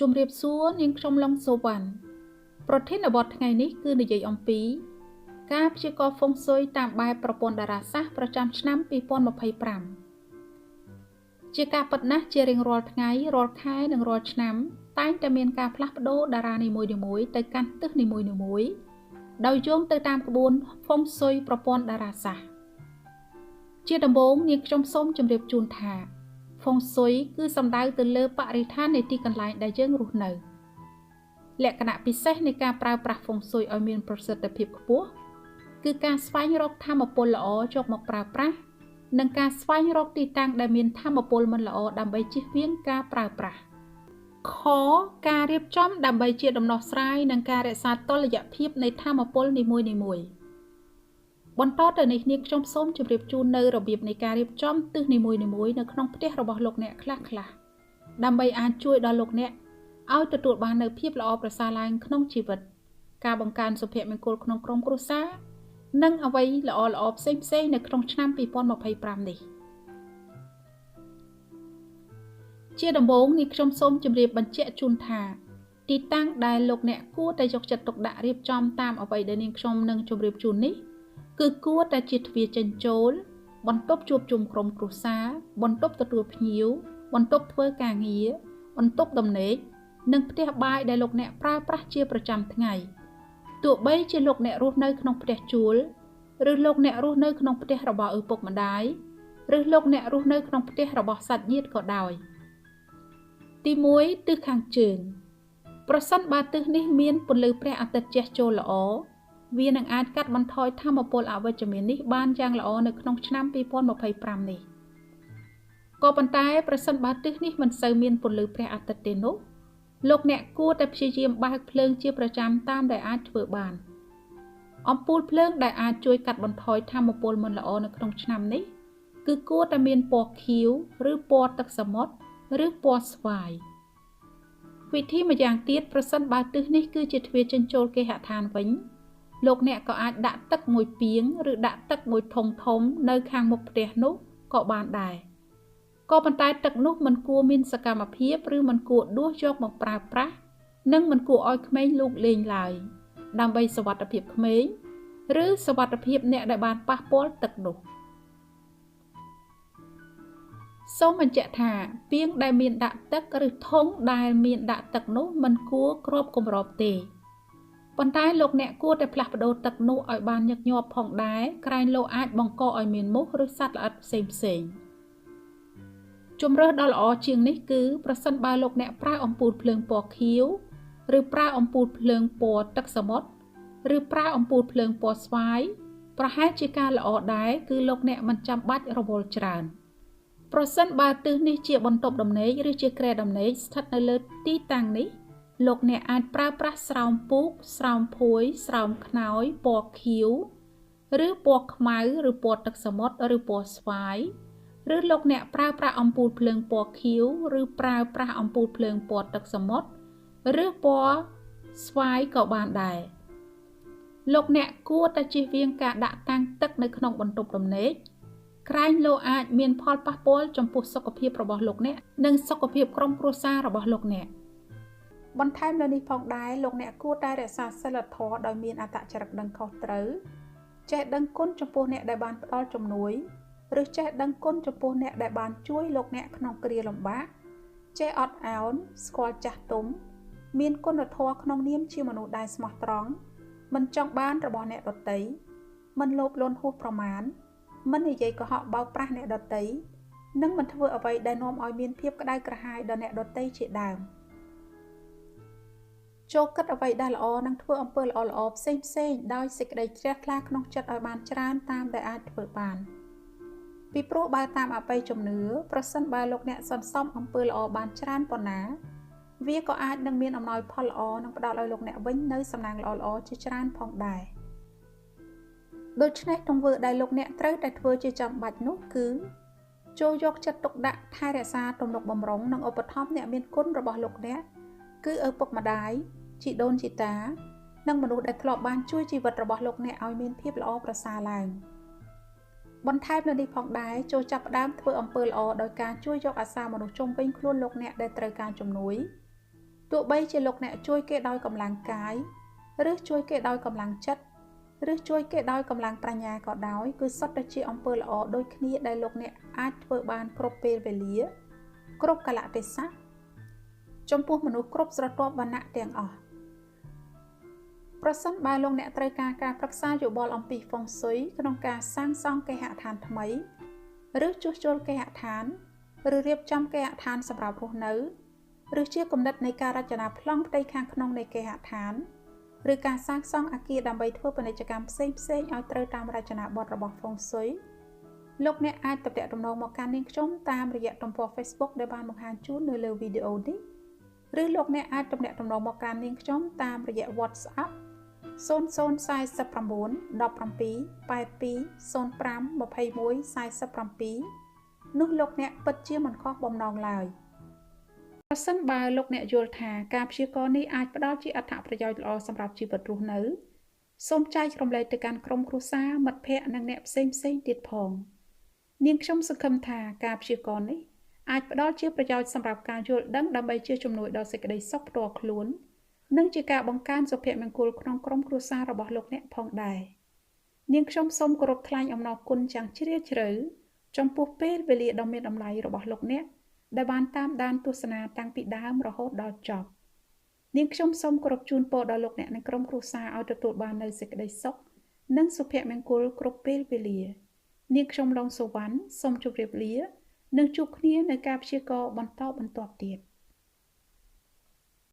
ជំរាបសួរនាងខ្ញុំឡុងសូវ៉ាន់ប្រធានបទថ្ងៃនេះគឺនិយាយអំពីការព្យាករណ៍ហ្វុងស៊ុយតាមបែបប្រព័ន្ធតារាសាស្ត្រប្រចាំឆ្នាំ2025ជាការពិតណាស់ជារៀងរាល់ថ្ងៃរាល់ខែនិងរាល់ឆ្នាំតែងតែមានការផ្លាស់ប្ដូរតារានីមួយៗទៅកាន់ទិសនីមួយៗដោយយោងទៅតាមក្បួនហ្វុងស៊ុយប្រព័ន្ធតារាសាស្ត្រជាដំបូងនាងខ្ញុំសូមជម្រាបជូនថាហ្វុងស៊ុយគឺសំដៅទៅលើបរិស្ថាននៃទីកន្លែងដែលយើងរស់នៅលក្ខណៈពិសេសនៃការប្រើប្រាស់ហ្វុងស៊ុយឲ្យមានប្រសិទ្ធភាពខ្ពស់គឺការស្វែងរកថាមពលល្អយកមកប្រើប្រាស់និងការស្វែងរកទីតាំងដែលមានថាមពលមិនល្អដើម្បីជៀសវាងការប្រើប្រាស់ខការរៀបចំដើម្បីជាដំណោះស្រាយនិងការរក្សាតុល្យភាពនៃថាមពលនីមួយៗបន្តទៅនេះនាងខ្ញុំសូមជម្រាបជូននៅរបៀបនៃការរៀបចំទិសនីមួយៗនៅក្នុងផ្ទះរបស់លោកអ្នកខ្លះៗដើម្បីអាចជួយដល់លោកអ្នកឲ្យទទួលបាននូវភាពល្អប្រសើរឡើងក្នុងជីវិតការបង្កើនសុភមង្គលក្នុងក្រុមគ្រួសារនិងអ្វីល្អៗផ្សេងៗនៅក្នុងឆ្នាំ2025នេះជាដំបូងនេះខ្ញុំសូមជម្រាបបញ្ជាក់ជូនថាទីតាំងដែលលោកអ្នកគួរតែយកចិត្តទុកដាក់រៀបចំតាមអ្វីដែលនាងខ្ញុំនឹងជម្រាបជូននេះគឺគួរតែជាទ្វារចេញចូលបន្ទប់ជួបជុំក្រុមគ្រួសារបន្ទប់ទទួលភ្ញៀវបន្ទប់ធ្វើការងារបន្ទប់ដំណេកនិងផ្ទះបាយដែលលោកអ្នកប្រើប្រាស់ជាប្រចាំថ្ងៃទោះបីជាលោកអ្នករស់នៅក្នុងផ្ទះជួលឬលោកអ្នករស់នៅក្នុងផ្ទះរបស់ឪពុកម្ដាយឬលោកអ្នករស់នៅក្នុងផ្ទះរបស់សាច់ញាតិក៏ដោយទី1ទិសខាងជើងប្រសិនបើទិសនេះមានពន្លឺព្រះអាទិត្យជះចូលល្អវានឹងអាចកាត់បន្ថយថាមពលអវិជ្ជមាននេះបានយ៉ាងល្អនៅក្នុងឆ្នាំ2025នេះក៏ប៉ុន្តែប្រសិនបើទិសនេះមិនសូវមានពន្លឺព្រះអាទិត្យទេនោះលោកអ្នកគួរតែព្យាយាមបើកភ្លើងជាប្រចាំតាមដែលអាចធ្វើបានអំពូលភ្លើងដែលអាចជួយកាត់បន្ថយថាមពលមិនល្អនៅក្នុងឆ្នាំនេះគឺគួរតែមានពណ៌ខៀវឬពណ៌ទឹកសមុទ្រឬពណ៌ស្វាយវិធីម្យ៉ាងទៀតប្រសិនបើទិសនេះគឺជាទ្វារចេញចូលគេហដ្ឋានវិញលោកអ្នកក៏អាចដាក់ទឹកមួយពាងឬដាក់ទឹកមួយធុងធំនៅខាងមុខផ្ទះនោះក៏បានដែរក៏ប៉ុន្តែទឹកនោះមិនគួរមានសកម្មភាពឬមិនគួរដួសយកមកប្រើប្រាស់និងមិនគួរឲ្យក្មេងលូកលេងឡើយដើម្បីសុវត្ថិភាពក្មេងឬសុវត្ថិភាពអ្នកដែលបានប៉ះពាល់ទឹកនោះសូមបញ្ជាក់ថាពាងដែលមានដាក់ទឹកឬធុងដែលមានដាក់ទឹកនោះមិនគួរគ្របគម្របទេប៉ុន្តែលោកអ្នកគួរតែផ្លាស់ប្ដូរទឹកនោះឲ្យបានញឹកញាប់ផងដែរក្រែងលោអាចបង្កឲ្យមានមូសឬសត្វល្អិតផ្សេងជម្រើសដ៏ល្អជាងនេះគឺប្រសិនបើលោកអ្នកប្រើអំពូលភ្លើងពណ៌ខៀវឬប្រើអំពូលភ្លើងពណ៌ទឹកសមុទ្រឬប្រើអំពូលភ្លើងពណ៌ស្វាយប្រហែលជាការល្អដែរគឺលោកអ្នកមិនចាំបាច់រវល់ច្រើនប្រសិនបើទិសនេះជាបន្ទប់ដំណេកឬជាគ្រែដំណេកស្ថិតនៅលើទីតាំងនេះលោកអ្នកអាចប្រើប្រាស់ស្រោមពូកស្រោមភួយស្រោមខ្នើយពណ៌ខៀវឬពណ៌ខ្មៅឬពណ៌ទឹកសមុទ្រឬពណ៌ស្វាយឬលោកអ្នកប្រើប្រាស់អំពូលភ្លើងពណ៌ខៀវឬប្រើប្រាស់អំពូលភ្លើងពណ៌ទឹកសមុទ្រឬពណ៌ស្វាយក៏បានដែរលោកអ្នកគួរតែជៀសវាងការដាក់តាំងទឹកនៅក្នុងបន្ទប់ដំណេកក្រែងលោអាចមានផលប៉ះពាល់ចំពោះសុខភាពរបស់លោកអ្នកនិងសុខភាពក្រុមគ្រួសាររបស់លោកអ្នកបន្ថែមលើនេះផងដែរលោកអ្នកគួរតែរក្សាសីលធម៌ដោយមានអត្តចរិតដឹងខុសត្រូវចេះដឹងគុណចំពោះអ្នកដែលបានផ្ដល់ជំនួយឬចេះដឹងគុណចំពោះអ្នកដែលបានជួយលោកអ្នកក្នុងគ្រាលំបាកចេះអត់ឱនស្គាល់ចាស់ទុំមានគុណធម៌ក្នុងនាមជាមនុស្សដែលស្មោះត្រង់មិនចង់បានរបស់អ្នកដទៃមិនលោភលន់ហួសប្រមាណមិននិយាយកុហកបោកប្រាស់អ្នកដទៃនិងមិនធ្វើអ្វីដែលនាំឲ្យមានភាពក្តៅក្រហាយដល់អ្នកដទៃជាដើមចូលគិតអ្វីដែលល្អនិងធ្វើអំពើល្អៗផ្សេងដោយសេចក្តីជ្រះថ្លាក្នុងចិត្តឲ្យបានច្រើនតាមដែលអាចធ្វើបានពីព្រោះបើតាមអបិយជំនឿប្រសិនបើលោកអ្នកសន្សំអំពើល្អបានច្រើនប៉ុណ្ណាវាក៏អាចនឹងមានអំណោយផលល្អនិងផ្ដល់ឲ្យលោកអ្នកវិញនៅសំណាងល្អៗជាច្រើនផងដែរដូច្នេះទង្វើដែលលោកអ្នកត្រូវតែធ្វើជាចាំបាច់នោះគឺចូលយកចិត្តទុកដាក់ថែរក្សាទំនុកបម្រុងនិងឧបត្ថម្ភអ្នកមានគុណរបស់លោកអ្នកគឺឪពុកម្ដាយជីដូនជីតានិងមនុស្សដែលធ្លាប់បានជួយជីវិតរបស់លោកអ្នកឲ្យមានភាពល្អប្រសើរឡើងបន្ថែមលើនេះផងដែរចូលចាប់ផ្ដើមធ្វើអំពើល្អដោយការជួយយកអាសាមនុស្សជុំវិញខ្លួនលោកអ្នកដែលត្រូវការជំនួយ ទោះបីជាលោកអ្នកជួយគេដោយកម្លាំងកាយឬជួយគេដោយកម្លាំងចិត្តឬជួយគេដោយកម្លាំងប្រាជ្ញាក៏ដោយគឺសុទ្ធតែជាអំពើល្អដូចគ្នាដែលលោកអ្នកអាចធ្វើបានគ្រប់ពេលវេលាគ្រប់កលៈទេសៈចំពោះមនុស្សគ្រប់ស្រទាប់វណ្ណៈទាំងអស់ប្រសិនបើលោកអ្នកត្រូវការការប្រឹក្សាយោបល់អំពីហ្វុងស៊ុយក្នុងការសាងសង់គេហដ្ឋានថ្មីឬជួសជុលគេហដ្ឋានឬរៀបចំគេហដ្ឋានសម្រាប់រស់នៅឬជាគំនិតនៃការរចនាប្លង់ផ្ទៃខាងក្នុងនៃគេហដ្ឋានឬការសាងសង់អគារដើម្បីធ្វើពាណិជ្ជកម្មផ្សេងៗឲ្យត្រូវតាមរចនាបថរបស់ហ្វុងស៊ុយលោកអ្នកអាចទំនាក់ទំនងមកកាន់នាងខ្ញុំតាមរយៈទំព័រ Facebook ដែលបានបង្ហាញជូននៅលើវីដេអូនេះឬលោកអ្នកអាចទំនាក់ទំនងមកកាន់នាងខ្ញុំតាមរយៈ WhatsApp 0049 17 82 05 21 47នោះលោកអ្នកពិតជាមិនខុសបំណងឡើយប្រសិនបើលោកអ្នកយល់ថាការព្យាករណ៍នេះអាចផ្ដល់ជាអត្ថប្រយោជន៍ល្អសម្រាប់ជីវិតរស់នៅសូមចែករំលែកទៅកាន់ក្រុមគ្រួសារមិត្តភ័ក្តិនិងអ្នកផ្សេងទៀតផងនាងខ្ញុំសង្ឃឹមថាការព្យាករណ៍នេះអាចផ្ដល់ជាប្រយោជន៍សម្រាប់ការយល់ដឹងដើម្បីជាជំនួយដល់សេចក្តីសុខផ្ទាល់ខ្លួននិងជាការបង្កើនសុភមង្គលក្នុងក្រុមគ្រួសាររបស់លោកអ្នកផងដែរនាងខ្ញុំសូមគោរពថ្លែងអំណរគុណយ៉ាងជ្រាលជ្រៅចំពោះពេលវេលាដ៏មានតម្លៃរបស់លោកអ្នកដែលបានតាមដានទស្សនាតាំងពីដើមរហូតដល់ចប់នាងខ្ញុំសូមគោរពជូនពរដល់លោកអ្នកនិងក្រុមគ្រួសារឲ្យទទួលបាននូវសេចក្តីសុខនិងសុភមង្គលគ្រប់ពេលវេលានាងខ្ញុំឡុងសុវណ្ណសូមជម្រាបលានិងជួបគ្នានៅការព្យាករណ៍បន្តទៀត